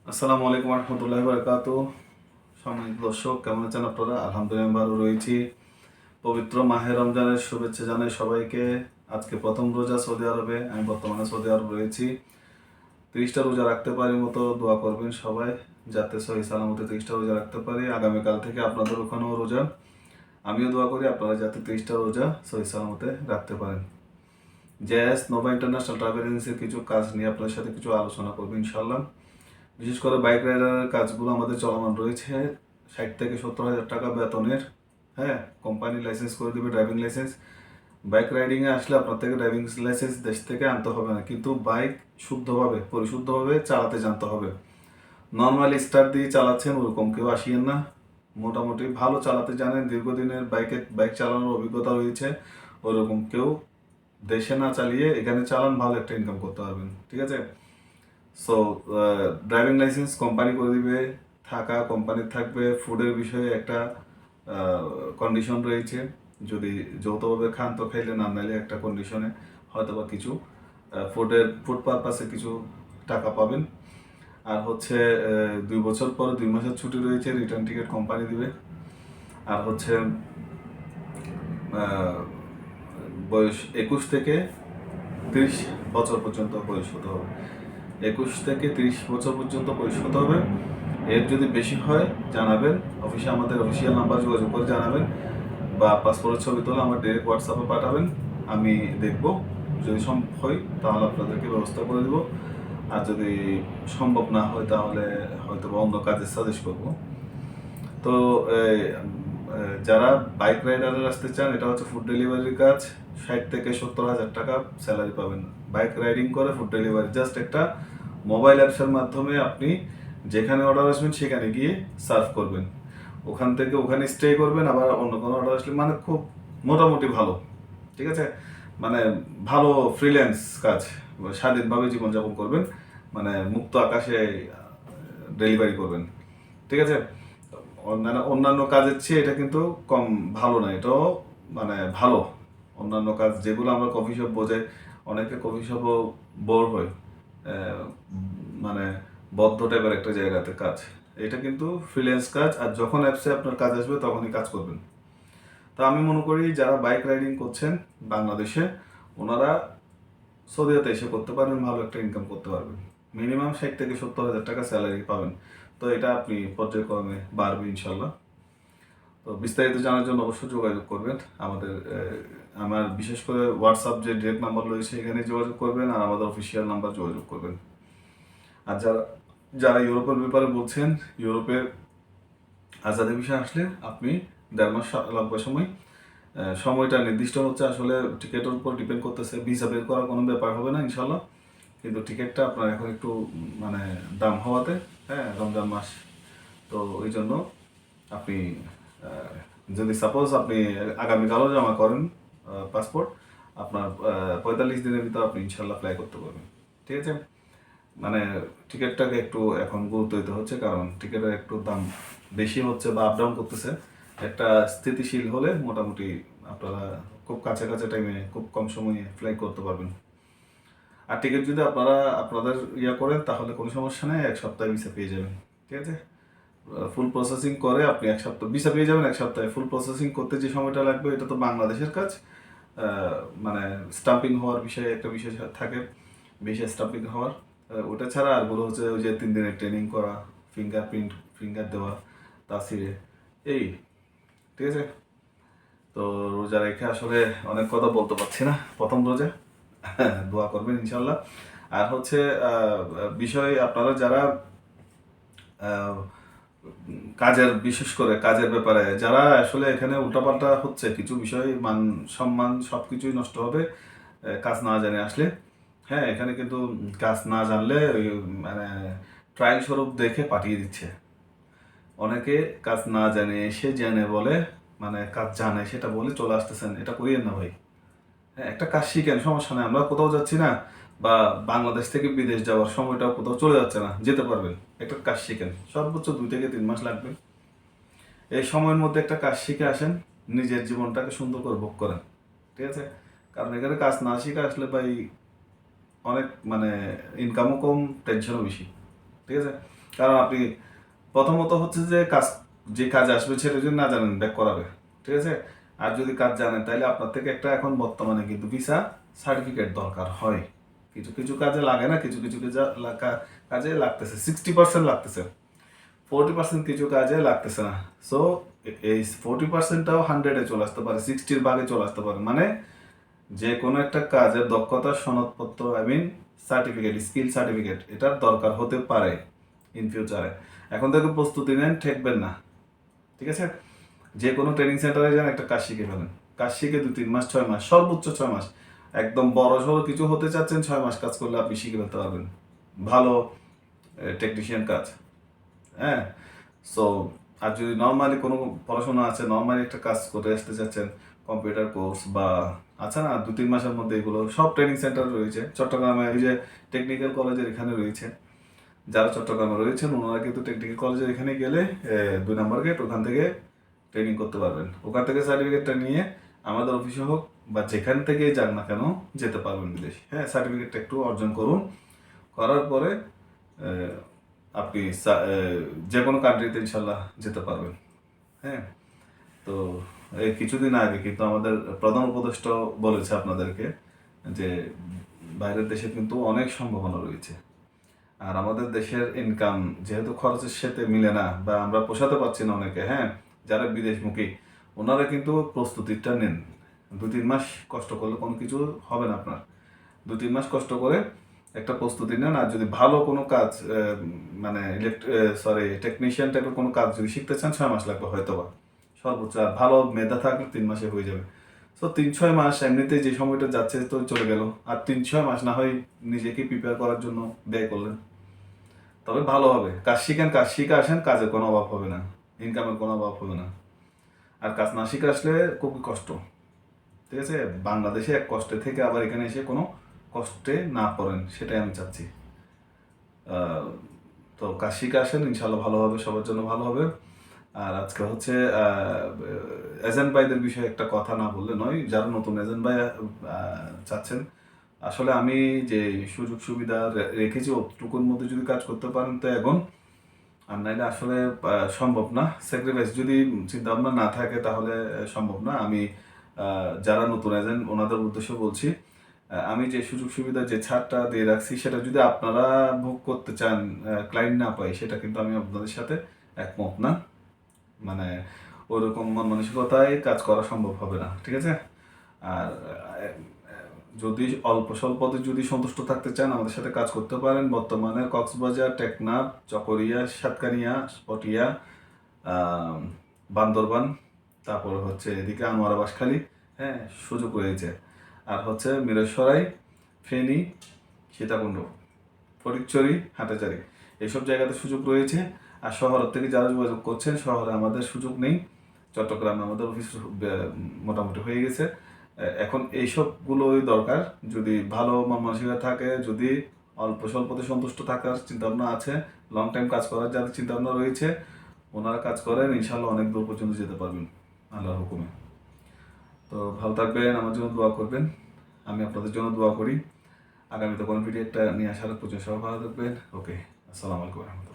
আসসালামু আলাইকুম রহমতুল্লাহি বারাকাতুহু। সম্মানিত দর্শক, কেমন আছেন আপনারা? আলহামদুলিল্লাহ আমি ভালো রয়েছি। পবিত্র মাহে রমজানের শুভেচ্ছা জানাই সবাইকে। আজকে প্রথম রোজা সৌদি আরবে, আমি বর্তমানে সৌদি আরব রয়েছি। 30টা রোজা রাখতে পারি মতো দোয়া করবেন সবাই, যাতে সহি সালামতে 30টা রোজা রাখতে পারি। আগামীকাল থেকে আপনাদের ওখানেও রোজা, আমিও দোয়া করি আপনারা যাতে 30টা রোজা সহি সালামতে রাখতে পারেন। জেএস নোভা ইন্টারন্যাশনাল ট্রাভেল এজেন্সির কিছু কাজ নিয়ে আপনার সাথে কিছু আলোচনা করবো ইনশাল্লাহ। বিশেষ করে বাইক রাইডারের কাজগুলো আমাদের চলমান রয়েছে। 60 থেকে 70 হাজার টাকা বেতনের, হ্যাঁ, কোম্পানি লাইসেন্স করে দেবে, ড্রাইভিং লাইসেন্স। বাইক রাইডিংয়ে আসলে আপনার থেকে ড্রাইভিং লাইসেন্স দেশ থেকে আনতে হবে না, কিন্তু বাইক শুদ্ধভাবে পরিশুদ্ধভাবে চালাতে জানতে হবে। নর্মালি স্টার্ট দিয়ে চালাচ্ছেন ওরকম কেউ আসিয়েন না। মোটামুটি ভালো চালাতে জানেন, দীর্ঘদিনের বাইক চালানোর অভিজ্ঞতা রয়েছে, ওরকম কেউ দেশে না চালিয়ে এখানে চালান, ভালো একটা ইনকাম করতে পারবেন। ঠিক আছে? সো ড্রাইভিং লাইসেন্স কোম্পানি করে দিবে, থাকা কোম্পানির থাকবে, ফুডের বিষয়ে একটা কন্ডিশন রয়েছে। যদি যৌথভাবে খান তো খাইলে, না নাইলে একটা কন্ডিশনে হয়তো বা কিছু ফুড পারপাসে কিছু টাকা পাবেন। আর হচ্ছে 2 বছর পর 2 মাসের ছুটি রয়েছে, রিটার্ন টিকিট কোম্পানি দিবে। আর হচ্ছে আহ, বয়স 21 থেকে 30 বছর পর্যন্ত বয়স হতে হবে। 21 থেকে 30 বছর পর্যন্ত বয়স হতে হবে। এর যদি বেশি হয় জানাবেন, আমাদের অফিসিয়াল নাম্বার যোগাযোগ করে জানাবেন, বা পাসপোর্টের ছবি তোলা আমার ডিরেক্ট হোয়াটসঅ্যাপে পাঠাবেন। আমি দেখব, যদি সম্ভব হয় তাহলে আপনাদেরকে ব্যবস্থা করে দেব। আর যদি সম্ভব না হয় তাহলে হয়তো বা অন্য কাজে সাজেস্ট করবো। তো যারা বাইক রাইডারের আসতে চান, এটা হচ্ছে ফুড ডেলিভারির কাজ। 60 থেকে 70 হাজার টাকা স্যালারি পাবেন। বাইক রাইডিং করে ফুড ডেলিভারি, জাস্ট একটা মোবাইল অ্যাপসের মাধ্যমে আপনি যেখানে অর্ডার আসবেন সেখানে গিয়ে সার্ভ করবেন, ওখান থেকে ওখানে স্টে করবেন, আবার অন্য কোনো অর্ডার আসলে, মানে খুব মোটামুটি ভালো। ঠিক আছে? মানে ভালো ফ্রিল্যান্স কাজ, স্বাধীনভাবে জীবনযাপন করবেন, মানে মুক্ত আকাশে ডেলিভারি করবেন। ঠিক আছে? অন্যান্য অন্যান্য কাজের চেয়ে এটা কিন্তু কম ভালো না, এটাও মানে ভালো। অন্যান্য কাজ যেগুলো আমরা কফি শপ বোঝাই, অনেকে কফি শপও বোর হয়, মানে বদ্ধ টাইপের একটা জায়গাতে কাজ। এটা কিন্তু ফ্রিল্যান্স কাজ, আর যখন অ্যাপসে আপনার কাজ আসবে তখনই কাজ করবেন। তো আমি মনে করি যারা বাইক রাইডিং করছেন বাংলাদেশে, ওনারা সৌদিতে এসে করতে পারেন, ভালো একটা ইনকাম করতে পারবেন। মিনিমাম 60 থেকে 70 হাজার টাকা স্যালারি পাবেন। তো এটা আপনি পর্যায়ক্রমে বাড়বে ইনশাল্লাহ। তো বিস্তারিত জানার জন্য অবশ্যই যোগাযোগ করবেন আমাদের, আমার বিশেষ করে হোয়াটসঅ্যাপ যে ডিরেক্ট নাম্বার রয়েছে এখানে যোগাযোগ করবেন, আর আমাদের অফিসিয়াল নাম্বার যোগাযোগ করবেন। আর যারা যারা ইউরোপের ব্যাপারে বলছেন, ইউরোপের আজাদি ভিসা আসলে আপনি 1.5 মাস লাগবে সময়। সময়টা নির্দিষ্ট হচ্ছে, আসলে টিকিটের উপর ডিপেন্ড করতেছে, ভিসা বের করার কোনো ব্যাপার হবে না ইনশাল্লাহ। কিন্তু টিকিটটা আপনার এখন একটু মানে দাম হওয়াতে, হ্যাঁ, রমজান মাস, তো ওই জন্য আপনি আহ, যদি সাপোজ আপনি আগামীকালও জমা করেন পাসপোর্ট, আপনার 45 দিনের ভিতর আপনি ইনশাল্লাহ অ্যাপ্লাই করতে পারবেন। ঠিক আছে? মানে টিকিটটাকে একটু এখন গুরুত্ব দিতে হচ্ছে, কারণ টিকিটের একটু দাম বেশি হচ্ছে বা আপ ডাউন করতেছে। একটা স্থিতিশীল হলে মোটামুটি আপনারা খুব কাছাকাছি টাইমে, খুব কম সময়ে ফ্লাই করতে পারবেন। আর টিকিট যদি আপনারা আপনাদের করেন তাহলে কোনো সমস্যা নেই, 1 সপ্তাহে ভিসা পেয়ে যাবেন। ঠিক আছে? ফুল প্রসেসিং করে আপনি 1 সপ্তাহ ভিসা পেয়ে যাবেন 1 সপ্তাহে। ফুল প্রসেসিং করতে যে সময়টা লাগবে এটা তো বাংলাদেশের কাজ। মানে স্টাম্পিং হওয়ার বিষয়ে একটা বিষয় থাকে, ভিসা স্টাম্পিং হওয়ার, ওটা ছাড়া আর বলো হচ্ছে ওই যে 3 দিনের ট্রেনিং করা, ফিঙ্গার দেওয়া তাসিরে, এই। ঠিক আছে? তো রোজা রেখে আসলে অনেক কথা বলতে পারছি না, প্রথম রোজা। দোয়া করবেন ইনশাল্লাহ। আর হচ্ছে বিষয়, আপনারা যারা কাজের, বিশেষ করে কাজের ব্যাপারে যারা আসলে এখানে উল্টাপাল্টা হচ্ছে কিছু বিষয়, মান সম্মান সব কিছুই নষ্ট হবে কাজ না জানে আসলে। হ্যাঁ, এখানে কিন্তু কাজ না জানলে ওই মানে ট্রায়াল স্বরূপ দেখে পাঠিয়ে দিচ্ছে। অনেকে কাজ না জানে এসে জেনে বলে, মানে কাজ জানে সেটা বলে চলে আসতেছেন, এটা করিয়েন না ভাই। হ্যাঁ, একটা কাজ শিখেন, সমস্যা নেই, আমরা কোথাও যাচ্ছি না, বা বাংলাদেশ থেকে বিদেশ যাওয়ার সময়টাও কোথাও চলে যাচ্ছে না, যেতে পারবেন। একটা কাজ শিখেন, সর্বোচ্চ 2 থেকে 3 মাস লাগবে। এই সময়ের মধ্যে একটা কাজ শিখে আসেন, নিজের জীবনটাকে সুন্দর করে ভোগ করেন। ঠিক আছে? কারণ এখানে কাজ না শিখে আসলে ভাই অনেক মানে ইনকামও কম, টেনশনও বেশি। ঠিক আছে? কারণ আপনি প্রথমত হচ্ছে যে যে কাজ আসবে সেটা যদি না জানেন ব্যাক করাবে, ঠিক আছে। আর যদি কাজ জানেন তাহলে আপনার থেকে একটা এখন বর্তমানে কিন্তু ভিসা সার্টিফিকেট দরকার হয়। কিছু কিছু কাজে লাগে না, কিছু কিছু কাজে লাগতেছে, 60% লাগতেছে, 40% কিছু কাজে লাগতেছে না। সো এই 40%টাও 100-এ চলে আসতে পারে, 60-র ভাগে চলে আসতে পারে। মানে যে কোনো একটা কাজের দক্ষতা সনদপত্র, সার্টিফিকেট, স্কিল সার্টিফিকেট, এটার দরকার হতে পারে ইন ফিউচারে। এখন থেকে প্রস্তুতি নেন, ঠেকবেন না, ঠিক আছে। যে কোনো ট্রেনিং সেন্টারে যান, একটা কাজ শিখে ফেলেন। কাজ শিখে 2-3 মাস, 6 মাস, সর্বোচ্চ 6 মাস, একদম বড় সড়ো কিছু হতে চাচ্ছেন, 6 মাস কাজ করলে আপনি শিখে ফেলতে পারবেন ভালো টেকনিশিয়ান কাজ, হ্যাঁ। সো আর যদি নর্মালি কোনো পড়াশোনা আছে, নর্মালি একটা কাজ করে আসতে চাচ্ছেন, কম্পিউটার কোর্স বা আছে না 2-3 মাসের মধ্যে, এগুলো সব ট্রেনিং সেন্টার রয়েছে চট্টগ্রামে। এই যে টেকনিক্যাল কলেজের এখানে রয়েছে, যারা চট্টগ্রামে রয়েছেন ওনারা কিন্তু টেকনিক্যাল কলেজের এখানে গেলে 2 নম্বর গেট, ওখান থেকে ট্রেনিং করতে পারবেন। ওখান থেকে সার্টিফিকেটটা নিয়ে আমাদের অফিসে হোক বা যেখান থেকে যান না কেন যেতে পারবেন বিদেশ, হ্যাঁ। সার্টিফিকেটটা একটু অর্জন করুন, করার পরে আপনি যে কোনো কান্ট্রিতে ইনশাল্লাহ যেতে পারবেন, হ্যাঁ। তো এই কিছুদিন আগে কিন্তু আমাদের প্রধান উপদেষ্টা বলেছে আপনাদেরকে যে বাইরের দেশে কিন্তু অনেক সম্ভাবনা রয়েছে। আর আমাদের দেশের ইনকাম যেহেতু খরচের সাথে মিলে না, বা আমরা পোষাতে পারছি না অনেকে, হ্যাঁ, যারা বিদেশমুখী, ওনারা কিন্তু প্রস্তুতিটা নেন। 2-3 মাস কষ্ট করলে কোনো কিছু হবে না আপনার। 2-3 মাস কষ্ট করে একটা প্রস্তুতি নেন। আর যদি ভালো কোনো কাজ মানে টেকনিশিয়ান টাইপের কোনো কাজ যদি শিখতে চান, 6 মাস লাগবে হয়তো বা সর্বোচ্চ। আর ভালো মেধা থাকলে 3 মাসে হয়ে যাবে। সো 3-6 মাস এমনিতেই যে সময়টা যাচ্ছে তো চলে গেল, আর 3-6 মাস না হয় নিজেকে প্রিপেয়ার করার জন্য ব্যয় করলেন, তবে ভালো হবে। কাজ শিখেন, কাজ শিখে আসেন, কাজের কোনো অভাব হবে না, ইনকামের কোনো অভাব হবে না। আর কাজ না শিখে আসলে খুবই কষ্ট, ঠিক আছে। বাংলাদেশে এক কষ্টে থেকে আবার এখানে এসে কোনো কষ্টে না পড়েন, সেটাই আমি চাচ্ছি। তো কাজ শিখে আসেন, ইনশাল্লাহ ভালো হবে, সবার জন্য ভালো হবে। আর আজকে হচ্ছে এজেন্ট ভাইদের বিষয়ে একটা কথা না বললে নয়, যারা নতুন এজেন্ট ভাই চাচ্ছেন, আসলে আমি যে সুযোগ সুবিধা রেখেছি ওটুকুর মধ্যে যদি কাজ করতে পারেন তো এখন, আর নাইলে আসলে সম্ভব না। স্যাক্রিফাইস যদি চিন্তা ভাবনা না থাকে তাহলে সম্ভব না। আমি যারা নতুন এজেন্ট ওনাদের উদ্দেশ্যে বলছি, আমি যে সুযোগ সুবিধা, যে ছাড়টা দিয়ে রাখছি, সেটা যদি আপনারা ভোগ করতে চান, ক্লায়েন্ট না পাই, সেটা কিন্তু আমি আপনাদের সাথে একমত না। মানে ওরকম মন মানসিকতায় কাজ করা সম্ভব হবে না, ঠিক আছে। আর যদি অল্প স্বল্পতে যদি সন্তুষ্ট থাকতে চান, আমাদের সাথে কাজ করতে পারেন। বর্তমানে কক্সবাজার, টেকনাফ, চকরিয়া, সাতকানিয়া, পটিয়া, বান্দরবান, তারপর হচ্ছে এদিকে আনোয়ারা বাঁশখালী, হ্যাঁ, সুযোগ রয়েছে। আর হচ্ছে মিরসরাই, ফেনী, সীতাকুণ্ড, ফটিকছড়ি, হাটাজারি, এইসব জায়গাতে সুযোগ রয়েছে। আর শহরের থেকে যারা যোগাযোগ করছেন, শহরে আমাদের সুযোগ নেই। চট্টগ্রামে আমাদের অফিস মোটামুটি হয়ে গেছে। এখন এইসবগুলোই দরকার। যদি ভালো মন মানসিকতা থাকে, যদি অল্প স্বল্পতে সন্তুষ্ট থাকার চিন্তাভাবনা আছে, লং টাইম কাজ করার যাদের চিন্তাভাবনা রয়েছে, ওনারা কাজ করেন, ইনশাল্লাহ অনেক দূর পর্যন্ত যেতে পারবেন আল্লাহর হুকুমে। তো ভালো থাকবেন, আমার জন্য দোয়া করবেন, আমি আপনাদের জন্য দোয়া করি। আগামীতে কোনো ভিডিও একটা নিয়ে আসার পর্যন্ত সবাই ভালো থাকবেন। ওকে, আসসালামু আলাইকুম।